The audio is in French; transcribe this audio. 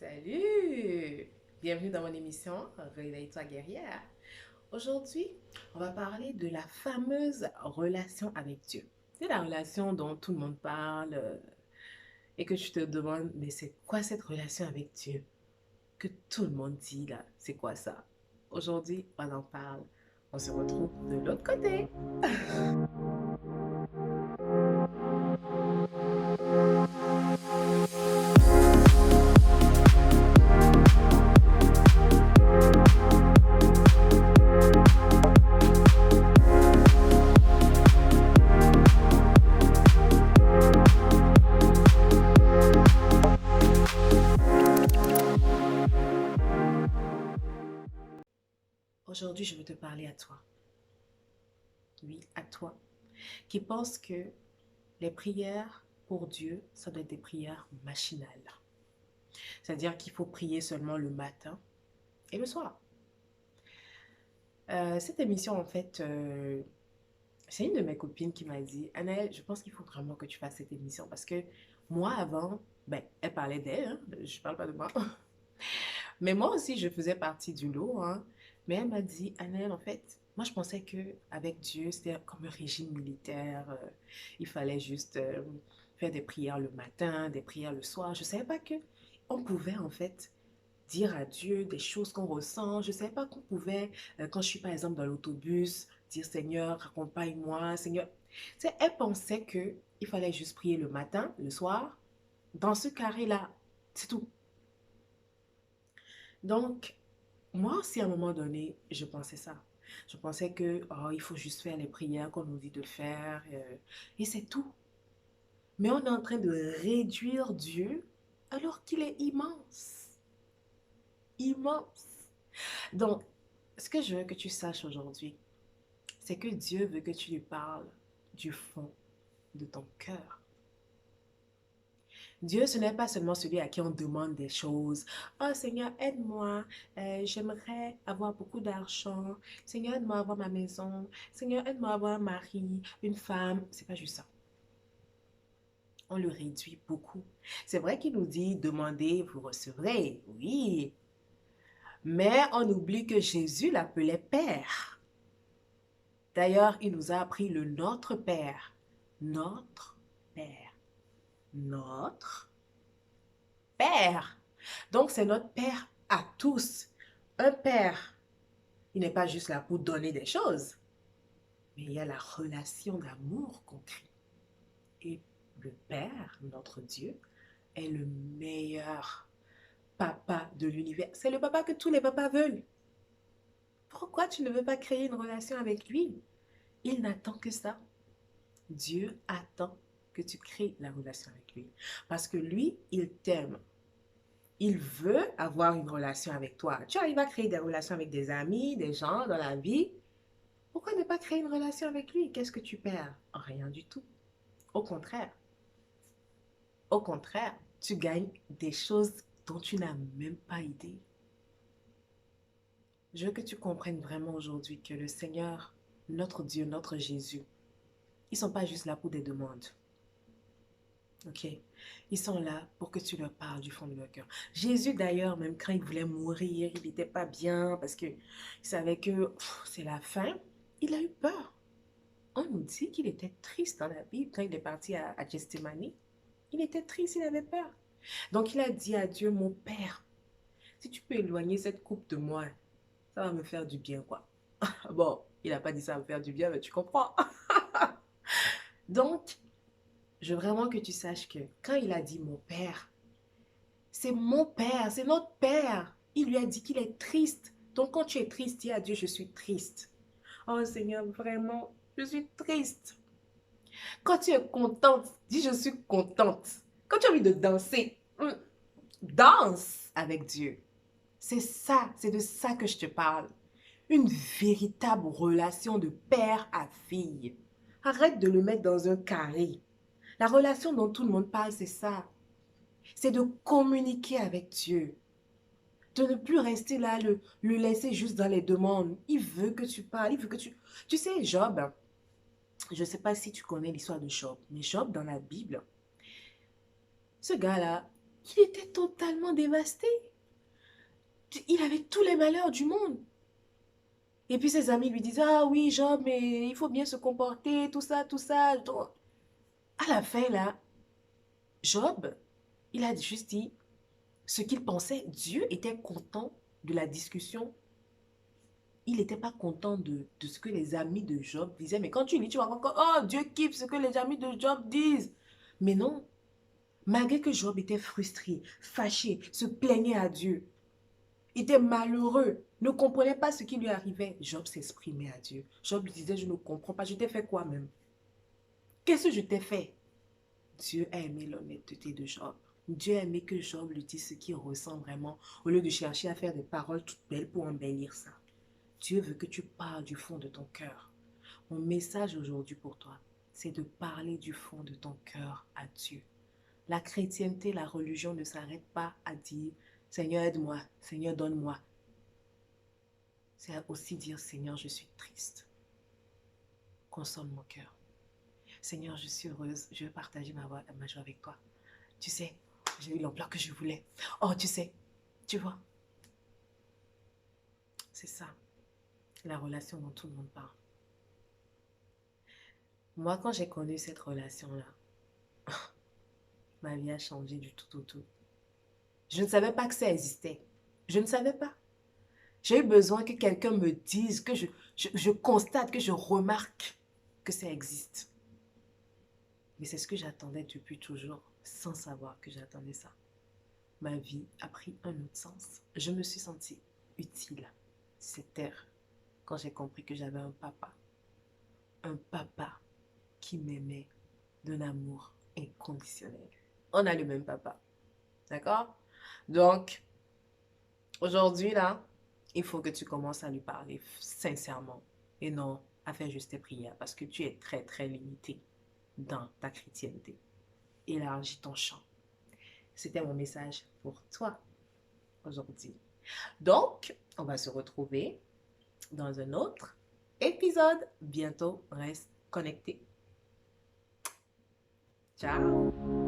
Salut! Bienvenue dans mon émission Réveille-toi guerrière. Aujourd'hui, on va parler de la fameuse relation avec Dieu. C'est la relation dont tout le monde parle et que tu te demandes, mais c'est quoi cette relation avec Dieu? Que tout le monde dit là, c'est quoi ça? Aujourd'hui, on en parle. On se retrouve de l'autre côté. Aujourd'hui, je veux te parler à toi. Oui, à toi, qui pense que les prières pour Dieu, ça doit être des prières machinales. C'est-à-dire qu'il faut prier seulement le matin et le soir. Cette émission, en fait, c'est une de mes copines qui m'a dit, Anaëlle, je pense qu'il faut vraiment que tu fasses cette émission parce que moi, avant, ben, elle parlait d'elle, hein, je parle pas de moi. Mais moi aussi, je faisais partie du lot, hein. Mais elle m'a dit, Anaëlle, en fait, moi, je pensais que avec Dieu, c'était comme un régime militaire. Il fallait juste faire des prières le matin, des prières le soir. Je ne savais pas que on pouvait, en fait, dire à Dieu des choses qu'on ressent. Je ne savais pas qu'on pouvait, quand je suis par exemple dans l'autobus, dire Seigneur, accompagne-moi, Seigneur. Tu sais, elle pensait que il fallait juste prier le matin, le soir, dans ce carré-là. C'est tout. Donc, moi aussi, à un moment donné, je pensais ça. Je pensais que, oh, il faut juste faire les prières qu'on nous dit de faire, et c'est tout. Mais on est en train de réduire Dieu alors qu'il est immense. Immense. Donc, ce que je veux que tu saches aujourd'hui, c'est que Dieu veut que tu lui parles du fond de ton cœur. Dieu, ce n'est pas seulement celui à qui on demande des choses. Oh Seigneur, aide-moi. J'aimerais avoir beaucoup d'argent. Seigneur, aide-moi à avoir ma maison. Seigneur, aide-moi à avoir un mari, une femme. C'est pas juste ça. On le réduit beaucoup. C'est vrai qu'il nous dit, demandez, vous recevrez. Oui. Mais on oublie que Jésus l'appelait Père. D'ailleurs, il nous a appris le Notre Père. Notre Père. Notre Père. Donc, c'est notre Père à tous. Un Père, il n'est pas juste là pour donner des choses, mais il y a la relation d'amour qu'on crée. Et le Père, notre Dieu, est le meilleur papa de l'univers. C'est le papa que tous les papas veulent. Pourquoi tu ne veux pas créer une relation avec lui? Il n'attend que ça. Dieu attend que tu crées la relation avec lui. Parce que lui, il t'aime. Il veut avoir une relation avec toi. Tu arrives à créer des relations avec des amis, des gens dans la vie. Pourquoi ne pas créer une relation avec lui? Qu'est-ce que tu perds? Rien du tout. Au contraire. Au contraire, tu gagnes des choses dont tu n'as même pas idée. Je veux que tu comprennes vraiment aujourd'hui que le Seigneur, notre Dieu, notre Jésus, ils ne sont pas juste là pour des demandes. Ok? Ils sont là pour que tu leur parles du fond de leur cœur. Jésus, d'ailleurs, même quand il voulait mourir, il n'était pas bien parce qu'il savait que c'est la fin. Il a eu peur. On nous dit qu'il était triste dans la Bible quand il est parti à Gethsemane. Il était triste, il avait peur. Donc il a dit à Dieu, mon Père, si tu peux éloigner cette coupe de moi, ça va me faire du bien, quoi. Bon, il n'a pas dit ça va me faire du bien, mais tu comprends. Donc, je veux vraiment que tu saches que quand il a dit mon Père, c'est mon Père, c'est notre Père. Il lui a dit qu'il est triste. Donc quand tu es triste, dis à Dieu, je suis triste. Oh Seigneur, vraiment, je suis triste. Quand tu es contente, dis je suis contente. Quand tu as envie de danser, danse avec Dieu. C'est ça, c'est de ça que je te parle. Une véritable relation de père à fille. Arrête de le mettre dans un carré. La relation dont tout le monde parle, c'est ça. C'est de communiquer avec Dieu. De ne plus rester là, le laisser juste dans les demandes. Il veut que tu parles, il veut que tu... Tu sais, Job, je ne sais pas si tu connais l'histoire de Job, mais Job, dans la Bible, ce gars-là, Il était totalement dévasté. Il avait tous les malheurs du monde. Et puis ses amis lui disaient, ah oui, Job, mais il faut bien se comporter, tout ça, tout ça. Donc, à la fin, là, Job, il a juste dit ce qu'il pensait. Dieu était content de la discussion. Il n'était pas content de ce que les amis de Job disaient. Mais quand tu lis, tu vas encore, oh, Dieu kiffe ce que les amis de Job disent. Mais non, malgré que Job était frustré, fâché, se plaignait à Dieu, était malheureux, ne comprenait pas ce qui lui arrivait, Job s'exprimait à Dieu. Job lui disait, je ne comprends pas, je t'ai fait quoi même? Qu'est-ce que je t'ai fait? Dieu a aimé l'honnêteté de Job. Dieu a aimé que Job lui dise ce qu'il ressent vraiment, au lieu de chercher à faire des paroles toutes belles pour embellir ça. Dieu veut que tu parles du fond de ton cœur. Mon message aujourd'hui pour toi, c'est de parler du fond de ton cœur à Dieu. La chrétienté, la religion ne s'arrête pas à dire Seigneur aide-moi, Seigneur donne-moi. C'est aussi dire Seigneur je suis triste. Console mon cœur. Seigneur je suis heureuse, je vais partager ma joie avec toi. Tu sais, j'ai eu l'emploi que je voulais. Oh tu sais, tu vois. C'est ça, la relation dont tout le monde parle. Moi quand j'ai connu cette relation-là, ma vie a changé du tout au tout. Je ne savais pas que ça existait. Je ne savais pas. J'ai eu besoin que quelqu'un me dise, que je constate, que je remarque que ça existe. Mais c'est ce que j'attendais depuis toujours, sans savoir que j'attendais ça. Ma vie a pris un autre sens. Je me suis sentie utile cette terre quand j'ai compris que j'avais un papa. Un papa qui m'aimait d'un amour inconditionnel. On a le même papa. D'accord? Donc, aujourd'hui, là, il faut que tu commences à lui parler sincèrement et non à faire juste tes prières parce que tu es très, très limité dans ta chrétienté. Élargis ton champ. C'était mon message pour toi aujourd'hui. Donc, on va se retrouver dans un autre épisode. Bientôt, reste connecté. Ciao!